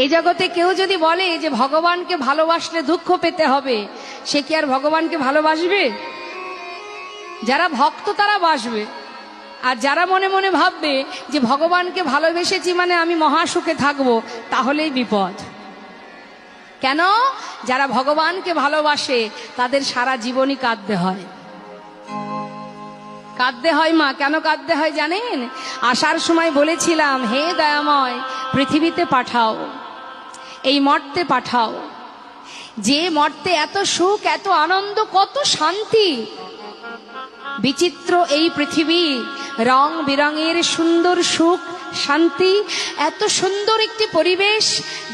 এই জগতে কেউ যদি বলে যে ভগবানকে ভালোবাসলে দুঃখ পেতে হবে, সে কি আর ভগবানকে ভালোবাসবে? যারা ভক্ত তারা বাসবে, আর যারা মনে মনে ভাববে যে ভগবানকে ভালোবেসেছি মানে আমি মহাসুখে থাকবো, তাহলেই বিপদ। কেন? যারা ভগবানকে ভালোবাসে তাদের সারা জীবনই কাঁদতে হয়। কাঁদতে হয় মা, কেন কাঁদতে হয় জানেন? আসার সময় বলেছিলাম, হে দয়াময়, পৃথিবীতে পাঠাও, এই মর্তে পাঠাও, যে মর্তে এত সুখ, এত আনন্দ, কত শান্তি, বিচিত্র এই পৃথিবী, রং বেরঙের সুন্দর সুখ শান্তি, এত সুন্দর একটি পরিবেশ,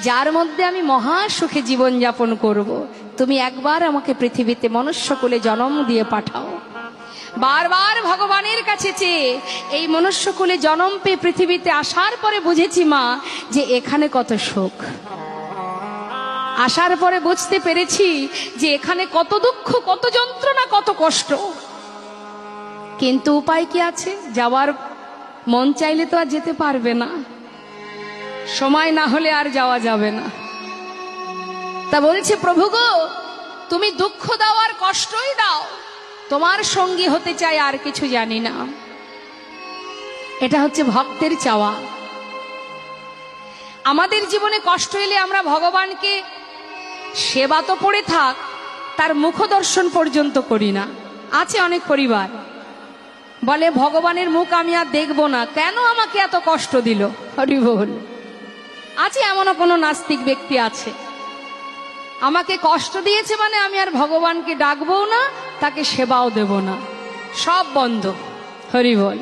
যার মধ্যে আমি মহা সুখে জীবন যাপন করব। তুমি একবার আমাকে পৃথিবীতে মনুষ্যকুলে জন্ম দিয়ে পাঠাও। বারবার ভগবানের কাছে চেয়ে এই মনুষ্যকুলে জন্ম পেয়ে পৃথিবীতে আসার পরে বুঝেছি মা, যে এখানে কত সুখ। আসার পরে বুঝতে পেরেছি যে এখানে কত দুঃখ, কত যন্ত্রণা, কত কষ্ট। কিন্তু উপায় কি আছে? যাওয়ার মন চাইলে তো আর যেতে পারবে না, সময় না হলে আর যাওয়া যাবে না। তা বলছে, প্রভু গো, তুমি দুঃখ দাও আর কষ্টই দাও, তোমার সঙ্গী হতে চাই, আর কিছু জানি না। এটা হচ্ছে ভক্তের চাওয়া। আমাদের জীবনে কষ্ট এলে আমরা ভগবানকে, সেবা তো পড়ে থাক, তার মুখ দর্শন পর্যন্ত করি না। আছে অনেক পরিবার বলে ভগবানের মুখ আমি আর দেখব না, কেন আমাকে এত কষ্ট দিল? হরি বল। আছে এমনও কোনো নাস্তিক ব্যক্তি আছে, আমাকে কষ্ট দিয়েছে মানে আমি আর ভগবানকে ডাকবো না, তাকে সেবাও দেব না, সব বন্ধ। হরি বল।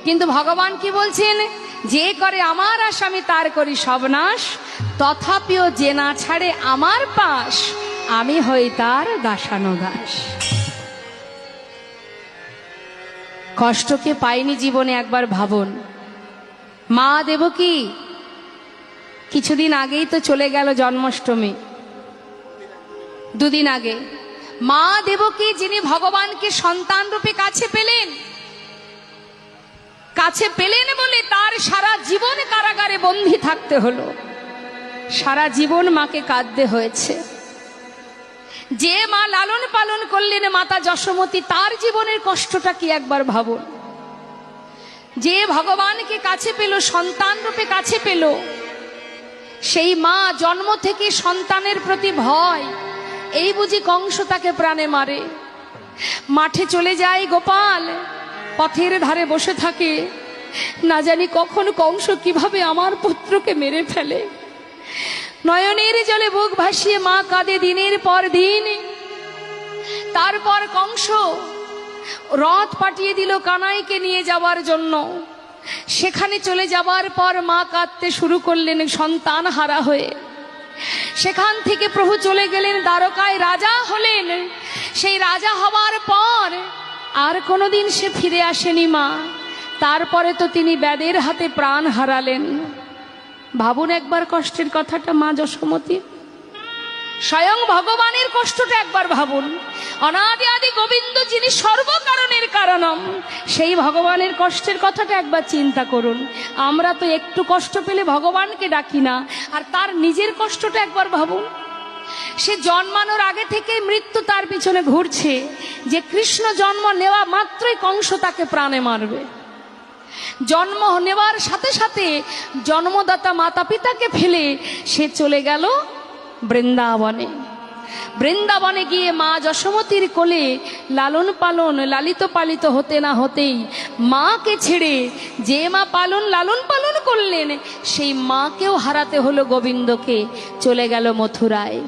কিন্তু ভগবান কি বলছেন? যে করে আমার আশ আমি তার করি সবনাশ, তথাপিও যে না ছাড়ে আমার পাশ, আমি হই তার দাসানুদাস। কষ্টকে পাইনি জীবনে, একবার ভাবুন। মা দেবকী কিছুদিন আগেই তো চলে গেল, জন্মাষ্টমী দুদিন আগে। মা দেবকী যিনি ভগবানকে সন্তান রূপে কাছে পেলেন, কাছে পেলেন বলে তার সারা জীবন কারাগারে বন্দী থাকতে হলো, সারা জীবন মাকে কাঁদতে হয়েছে। যে মা লালন পালন করলেন মাতা যশোমতী, তার জীবনের কষ্টটা কি একবার ভাবুন। যে ভগবানকে কাছে পেল, সন্তান রূপে কাছে পেল, সেই মা জন্ম থেকে সন্তানের প্রতি ভয়, এই বুঝি কংস তাকে প্রাণে মারে। মাঠে চলে যায় গোপাল, পথের ধারে বসে থাকে, না জানি কখন কংস কিভাবে আমার পুত্রকে মেরে ফেলে। নয়নের জলে বুক ভাসিয়ে মা কাঁদে দিনের পর দিন। তারপর কংস রথ পাঠিয়ে দিল কানাইকে নিয়ে যাওয়ার জন্য। সেখানে চলে যাবার পর মা কাঁদতে শুরু করলেন সন্তান হারা হয়ে। সেখান থেকে প্রভু চলে গেলেন দ্বারকায়, রাজা হলেন। সেই রাজা হওয়ার পর আর কোনোদিন সে ফিরে আসেনি মা। তারপরে তো তিনি ব্যাদের হাতে প্রাণ হারালেন। ভাবুন একবার কষ্টের কথাটা মা যশোমতী। স্বয়ং ভগবানের কষ্টটা একবার ভাবুন। অনাদি আদি গোবিন্দ যিনি সর্বকারণের কারণম, সেই ভগবানের কষ্টের কথাটা একবার চিন্তা করুন। আমরা তো একটু কষ্ট পেলে ভগবানকে ডাকি না, আর তার নিজের কষ্টটা একবার ভাবুন। সে জন্মানোর আগে থেকে মৃত্যু তার পিছনে ঘুরছে, যে কৃষ্ণ জন্ম নেওয়া মাত্রই কংস তাকে প্রাণে মারবে। জন্ম নেওয়ার সাথে সাথে জন্মদাতা মাতা পিতাকে ফেলে সে চলে গেল বৃন্দাবনে। বৃন্দাবনে গিয়ে মা যশোমতীর কোলে লালন পালন, লালিত পালিত হতে না হতেই মাকে ছেড়ে যে মা লালন পালন করলেন, সেই মাকেও হারাতে হলো গোবিন্দকে। চলে গেল মথুরায়,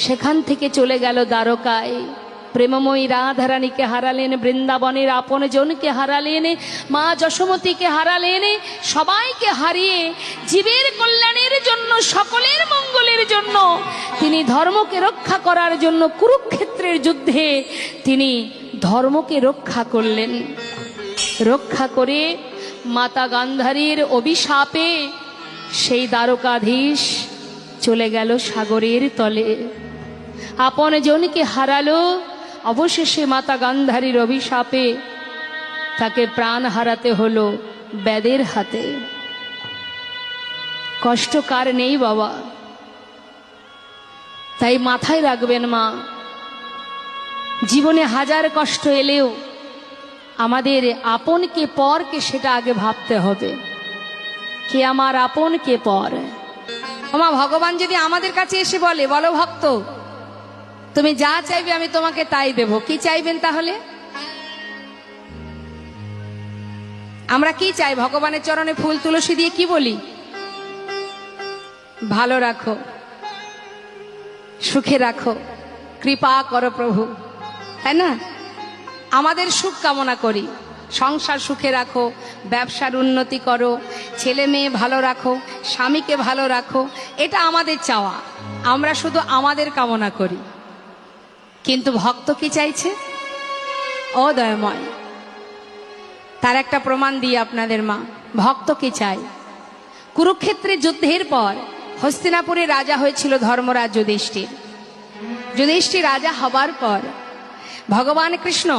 সেখান থেকে চলে গেল দ্বারকায়। প্রেমময়ী রাধারানীকে হারালেন, বৃন্দাবনের আপন জনকে হারালেন, মা যশোমতীকে হারালেন। সবাইকে হারিয়ে জীবের কল্যাণের জন্য, সকলের মঙ্গলের জন্য তিনি ধর্মকে রক্ষা করার জন্য কুরুক্ষেত্রের যুদ্ধে তিনি ধর্মকে রক্ষা করলেন। রক্ষা করে মাতা গান্ধারীর অভিশাপে সেই দ্বারকাধীশ চলে গেল সাগরের তলে। আপন জনকে হারালো, অবশেষে মাতা গান্ধারীর অভিশাপে তাকে প্রাণ হারাতে হলো ব্যাদের হাতে। কষ্ট কার নেই বাবা। তাই মাথায় রাখবেন মা, জীবনে হাজার কষ্ট এলেও আমাদের আপনকে পরকে সেটা আগে ভাবতে হবে, কে আমার আপন কে পর। মা, ভগবান যদি আমাদের কাছে এসে বলে, বলো ভক্ত তুমি যা চাইবে আমি তোমাকে তাই দেব, কি চাইবেন তাহলে? আমরা কি চাই? ভগবানের চরণে ফুল তুলসী দিয়ে কি বলি? ভালো রাখো, সুখে রাখো, কৃপা করো প্রভু, তাই না? আমাদের সুখ কামনা করি, সংসার সুখে রাখো, ব্যবসার উন্নতি করো, ছেলে মেয়ে ভালো রাখো, স্বামীকে ভালো রাখো, এটা আমাদের চাওয়া। আমরা শুধু আমাদের কামনা করি, কিন্তু ভক্ত কি চাইছে? ও দয়াময়, তার একটা প্রমাণ দিয়ে আপনাদের মা, ভক্ত কি চাই? কুরুক্ষেত্রের যুদ্ধের পর হস্তিনাপুরে রাজা হয়েছিল ধর্মরাজ যুধিষ্ঠির। যুধিষ্ঠির রাজা হবার পর ভগবান কৃষ্ণ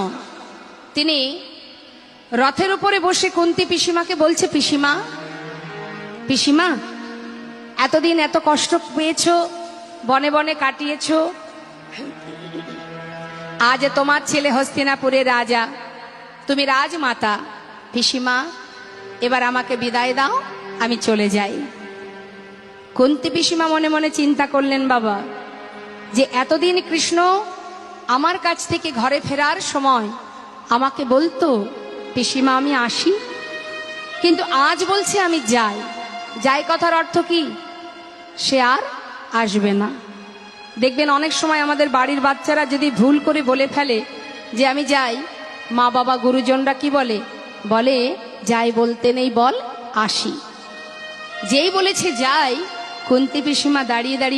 তিনি রথের উপরে বসে কুন্তী পিসিমাকে বলছে, পিসিমা, পিসিমা, এতদিন এত কষ্ট পেয়েছো, বনে বনে কাটিয়েছো, আজ তোমার ছেলে হস্তিনাপুরের রাজা, তুমি রাজমাতা, পিসিমা এবার আমাকে বিদায় দাও, আমি চলে যাই। কুন্তী পিসিমা মনে মনে চিন্তা করলেন, বাবা যে এতদিন কৃষ্ণ আমার কাছ থেকে ঘরে ফেরার সময় আমাকে বলতো, পিসিমা আমি আসি, কিন্তু আজ বলছে আমি যাই। যাই কথার অর্থ কি? সে আর আসবে না। দেখবেন অনেক সময় আমাদের বাড়ির বাচ্চারা যদি ভুল করে বলে ফেলে যে আমি যাই, মা বাবা গুরুজনরা কি বলে? বলে যাই বলতে নেই, বল আসি। যেই বলেছে যাই, কুন্তী পিসিমা দাঁড়িয়ে দাঁড়িয়ে